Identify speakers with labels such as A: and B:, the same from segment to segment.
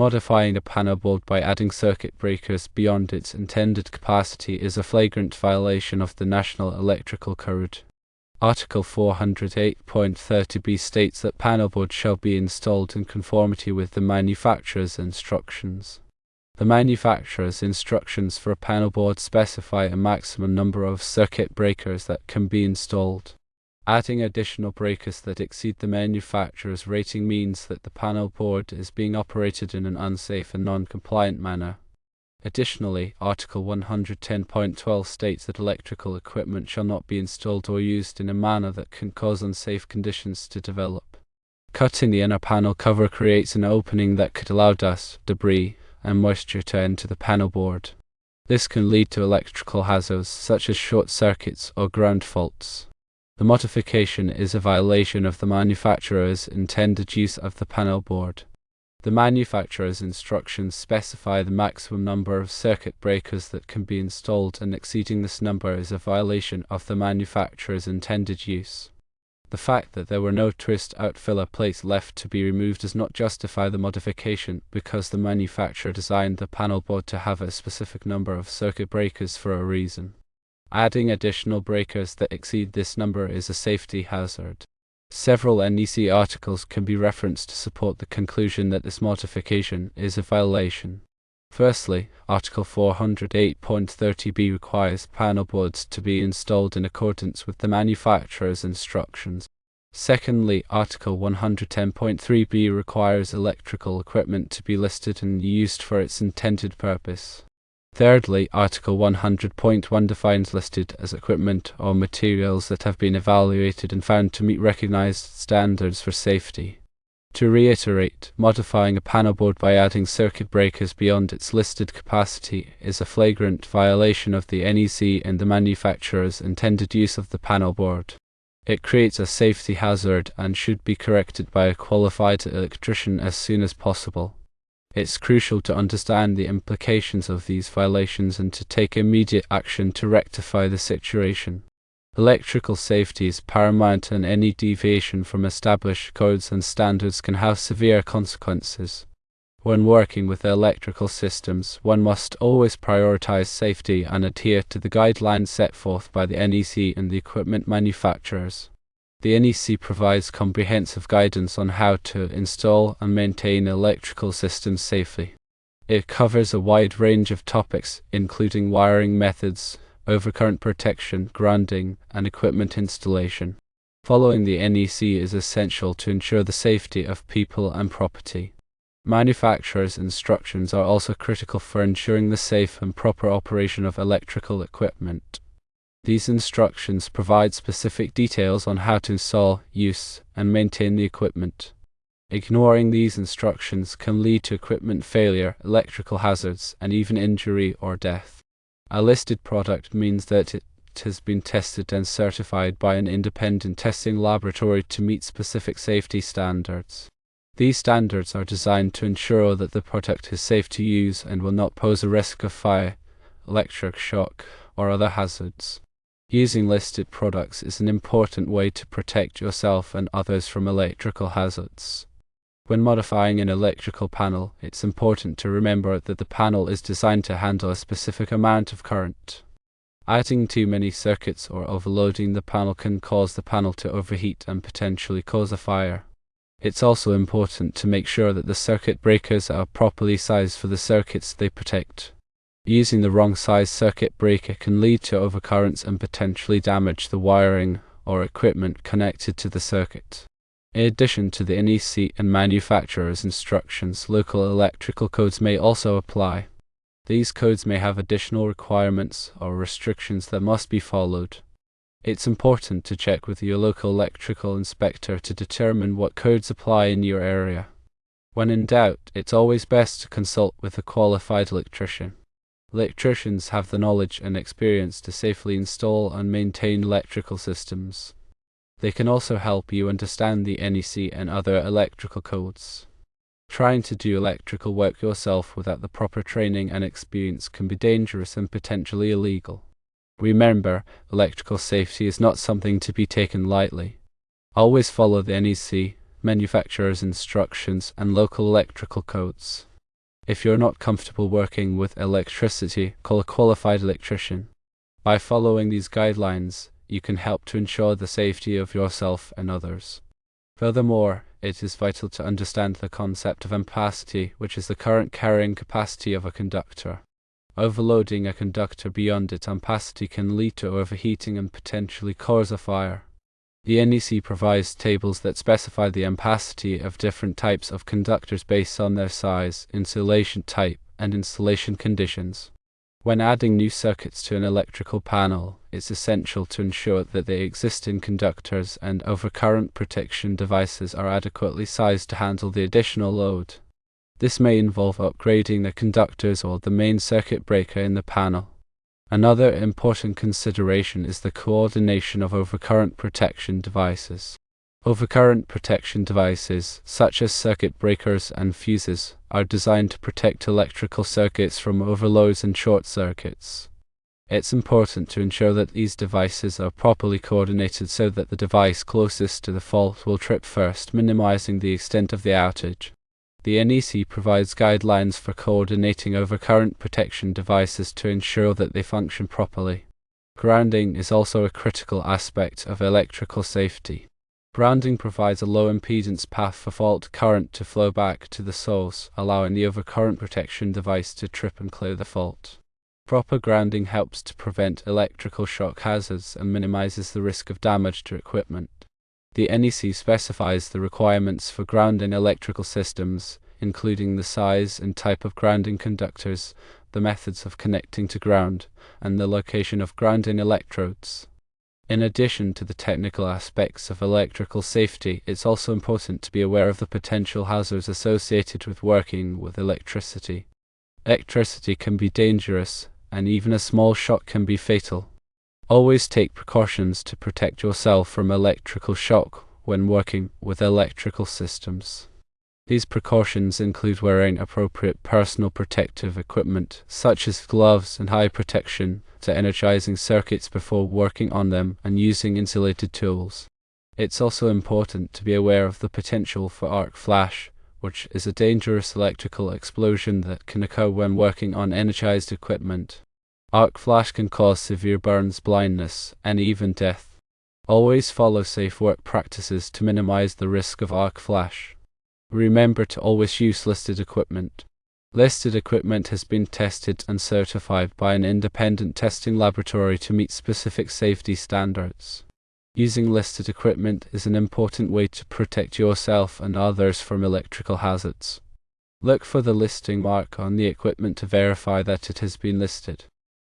A: Modifying a panel board by adding circuit breakers beyond its intended capacity is a flagrant violation of the National Electrical Code. Article 408.30b states that panelboard shall be installed in conformity with the manufacturer's instructions. The manufacturer's instructions for a panelboard specify a maximum number of circuit breakers that can be installed. Adding additional breakers that exceed the manufacturer's rating means that the panelboard is being operated in an unsafe and non-compliant manner. Additionally, Article 110.12 states that electrical equipment shall not be installed or used in a manner that can cause unsafe conditions to develop. Cutting the inner panel cover creates an opening that could allow dust, debris, and moisture to enter the panelboard. This can lead to electrical hazards such as short circuits or ground faults. The modification is a violation of the manufacturer's intended use of the panelboard. The manufacturer's instructions specify the maximum number of circuit breakers that can be installed, and exceeding this number is a violation of the manufacturer's intended use. The fact that there were no twist-out filler plates left to be removed does not justify the modification, because the manufacturer designed the panelboard to have a specific number of circuit breakers for a reason. Adding additional breakers that exceed this number is a safety hazard. Several NEC articles can be referenced to support the conclusion that this modification is a violation. Firstly, Article 408.30b requires panelboards to be installed in accordance with the manufacturer's instructions. Secondly, Article 110.3b requires electrical equipment to be listed and used for its intended purpose. Thirdly, Article 100.1 defines listed as equipment or materials that have been evaluated and found to meet recognized standards for safety. To reiterate, modifying a panelboard by adding circuit breakers beyond its listed capacity is a flagrant violation of the NEC and the manufacturer's intended use of the panelboard. It creates a safety hazard and should be corrected by a qualified electrician as soon as possible. It's crucial to understand the implications of these violations and to take immediate action to rectify the situation. Electrical safety is paramount, and any deviation from established codes and standards can have severe consequences. When working with electrical systems, one must always prioritize safety and adhere to the guidelines set forth by the NEC and the equipment manufacturers. The NEC provides comprehensive guidance on how to install and maintain electrical systems safely. It covers a wide range of topics, including wiring methods, overcurrent protection, grounding, and equipment installation. Following the NEC is essential to ensure the safety of people and property. Manufacturers' instructions are also critical for ensuring the safe and proper operation of electrical equipment. These instructions provide specific details on how to install, use, and maintain the equipment. Ignoring these instructions can lead to equipment failure, electrical hazards, and even injury or death. A listed product means that it has been tested and certified by an independent testing laboratory to meet specific safety standards. These standards are designed to ensure that the product is safe to use and will not pose a risk of fire, electric shock, or other hazards. Using listed products is an important way to protect yourself and others from electrical hazards. When modifying an electrical panel, it's important to remember that the panel is designed to handle a specific amount of current. Adding too many circuits or overloading the panel can cause the panel to overheat and potentially cause a fire. It's also important to make sure that the circuit breakers are properly sized for the circuits they protect. Using the wrong size circuit breaker can lead to overcurrents and potentially damage the wiring or equipment connected to the circuit. In addition to the NEC and manufacturer's instructions, local electrical codes may also apply. These codes may have additional requirements or restrictions that must be followed. It's important to check with your local electrical inspector to determine what codes apply in your area. When in doubt, it's always best to consult with a qualified electrician. Electricians have the knowledge and experience to safely install and maintain electrical systems. They can also help you understand the NEC and other electrical codes. Trying to do electrical work yourself without the proper training and experience can be dangerous and potentially illegal. Remember, electrical safety is not something to be taken lightly. Always follow the NEC, manufacturer's instructions, and local electrical codes. If you're not comfortable working with electricity, call a qualified electrician. By following these guidelines, you can help to ensure the safety of yourself and others. Furthermore, it is vital to understand the concept of ampacity, which is the current carrying capacity of a conductor. Overloading a conductor beyond its ampacity can lead to overheating and potentially cause a fire. The NEC provides tables that specify the ampacity of different types of conductors based on their size, insulation type, and installation conditions. When adding new circuits to an electrical panel, it's essential to ensure that the existing conductors and overcurrent protection devices are adequately sized to handle the additional load. This may involve upgrading the conductors or the main circuit breaker in the panel. Another important consideration is the coordination of overcurrent protection devices. Overcurrent protection devices, such as circuit breakers and fuses, are designed to protect electrical circuits from overloads and short circuits. It's important to ensure that these devices are properly coordinated so that the device closest to the fault will trip first, minimizing the extent of the outage. The NEC provides guidelines for coordinating overcurrent protection devices to ensure that they function properly. Grounding is also a critical aspect of electrical safety. Grounding provides a low impedance path for fault current to flow back to the source, allowing the overcurrent protection device to trip and clear the fault. Proper grounding helps to prevent electrical shock hazards and minimizes the risk of damage to equipment. The NEC specifies the requirements for grounding electrical systems, including the size and type of grounding conductors, the methods of connecting to ground, and the location of grounding electrodes. In addition to the technical aspects of electrical safety, it's also important to be aware of the potential hazards associated with working with electricity. Electricity can be dangerous, and even a small shock can be fatal. Always take precautions to protect yourself from electrical shock when working with electrical systems. These precautions include wearing appropriate personal protective equipment, such as gloves and high protection, to energizing circuits before working on them, and using insulated tools. It's also important to be aware of the potential for arc flash, which is a dangerous electrical explosion that can occur when working on energized equipment. Arc flash can cause severe burns, blindness, and even death. Always follow safe work practices to minimize the risk of arc flash. Remember to always use listed equipment. Listed equipment has been tested and certified by an independent testing laboratory to meet specific safety standards. Using listed equipment is an important way to protect yourself and others from electrical hazards. Look for the listing mark on the equipment to verify that it has been listed.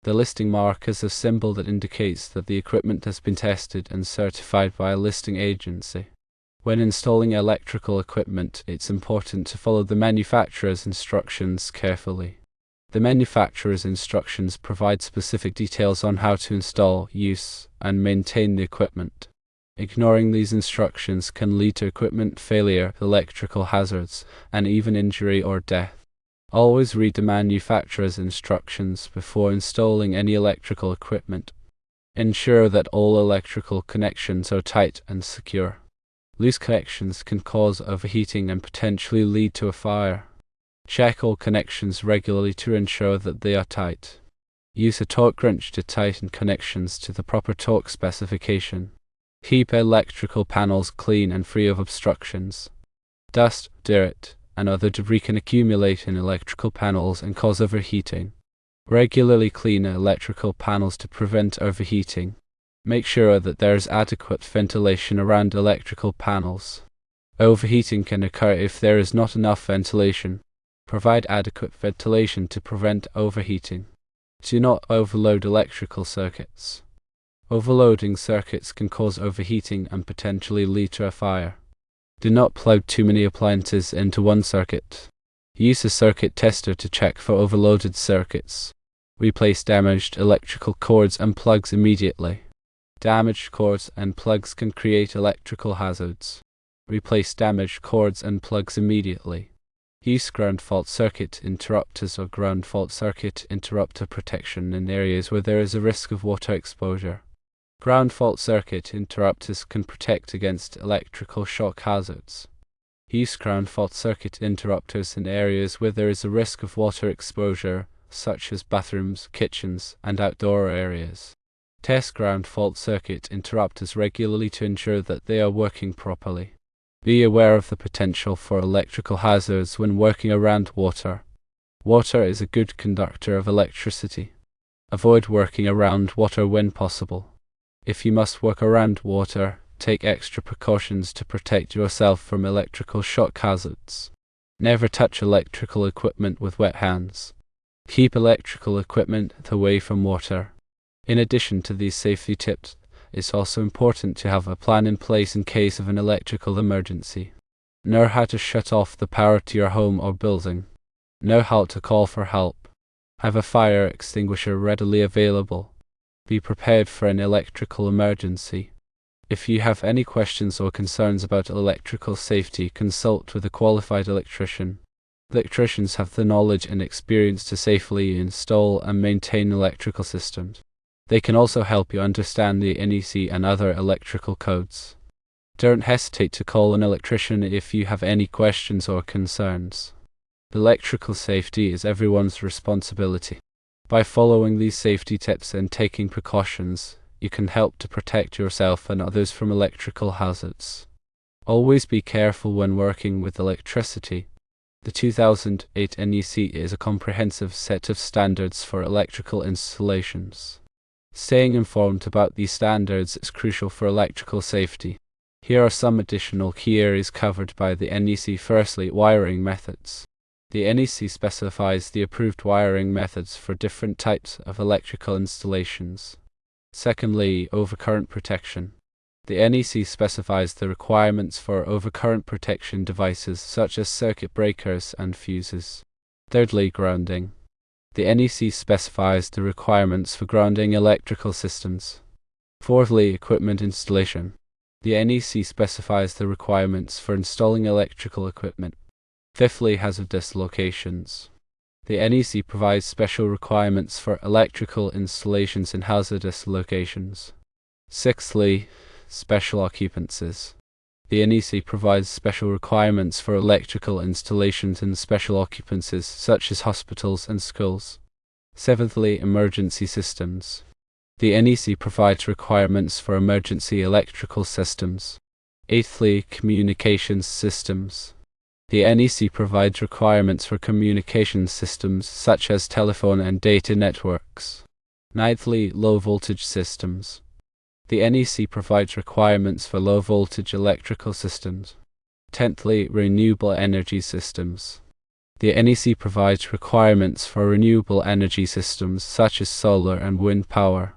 A: The listing mark is a symbol that indicates that the equipment has been tested and certified by a listing agency. When installing electrical equipment, it's important to follow the manufacturer's instructions carefully. The manufacturer's instructions provide specific details on how to install, use, and maintain the equipment. Ignoring these instructions can lead to equipment failure, electrical hazards, and even injury or death. Always read the manufacturer's instructions before installing any electrical equipment. Ensure that all electrical connections are tight and secure. Loose connections can cause overheating and potentially lead to a fire. Check all connections regularly to ensure that they are tight. Use a torque wrench to tighten connections to the proper torque specification. Keep electrical panels clean and free of obstructions. Dust, dirt, and other debris can accumulate in electrical panels and cause overheating. Regularly clean electrical panels to prevent overheating. Make sure that there is adequate ventilation around electrical panels. Overheating can occur if there is not enough ventilation. Provide adequate ventilation to prevent overheating. Do not overload electrical circuits. Overloading circuits can cause overheating and potentially lead to a fire. Do not plug too many appliances into one circuit. Use a circuit tester to check for overloaded circuits. Replace damaged electrical cords and plugs immediately. Damaged cords and plugs can create electrical hazards. Replace damaged cords and plugs immediately. Use ground fault circuit interrupters or ground fault circuit interrupter protection in areas where there is a risk of water exposure. Ground fault circuit interrupters can protect against electrical shock hazards. Use ground fault circuit interrupters in areas where there is a risk of water exposure, such as bathrooms, kitchens, and outdoor areas. Test ground fault circuit interrupters regularly to ensure that they are working properly. Be aware of the potential for electrical hazards when working around water. Water is a good conductor of electricity. Avoid working around water when possible. If you must work around water, take extra precautions to protect yourself from electrical shock hazards. Never touch electrical equipment with wet hands. Keep electrical equipment away from water. In addition to these safety tips, it's also important to have a plan in place in case of an electrical emergency. Know how to shut off the power to your home or building. Know how to call for help. Have a fire extinguisher readily available. Be prepared for an electrical emergency. If you have any questions or concerns about electrical safety, consult with a qualified electrician. Electricians have the knowledge and experience to safely install and maintain electrical systems. They can also help you understand the NEC and other electrical codes. Don't hesitate to call an electrician if you have any questions or concerns. Electrical safety is everyone's responsibility. By following these safety tips and taking precautions, you can help to protect yourself and others from electrical hazards. Always be careful when working with electricity. The 2008 NEC is a comprehensive set of standards for electrical installations. Staying informed about these standards is crucial for electrical safety. Here are some additional key areas covered by the NEC. Firstly, wiring methods. The NEC specifies the approved wiring methods for different types of electrical installations. Secondly, overcurrent protection. The NEC specifies the requirements for overcurrent protection devices such as circuit breakers and fuses. Thirdly, grounding. The NEC specifies the requirements for grounding electrical systems. Fourthly, equipment installation. The NEC specifies the requirements for installing electrical equipment. Fifthly, hazardous locations. The NEC provides special requirements for electrical installations in hazardous locations. Sixthly, special occupancies. The NEC provides special requirements for electrical installations in special occupancies such as hospitals and schools. Seventhly, emergency systems. The NEC provides requirements for emergency electrical systems. Eighthly, communications systems. The NEC provides requirements for communication systems such as telephone and data networks. Ninthly, low-voltage systems. The NEC provides requirements for low-voltage electrical systems. Tenthly, renewable energy systems. The NEC provides requirements for renewable energy systems such as solar and wind power.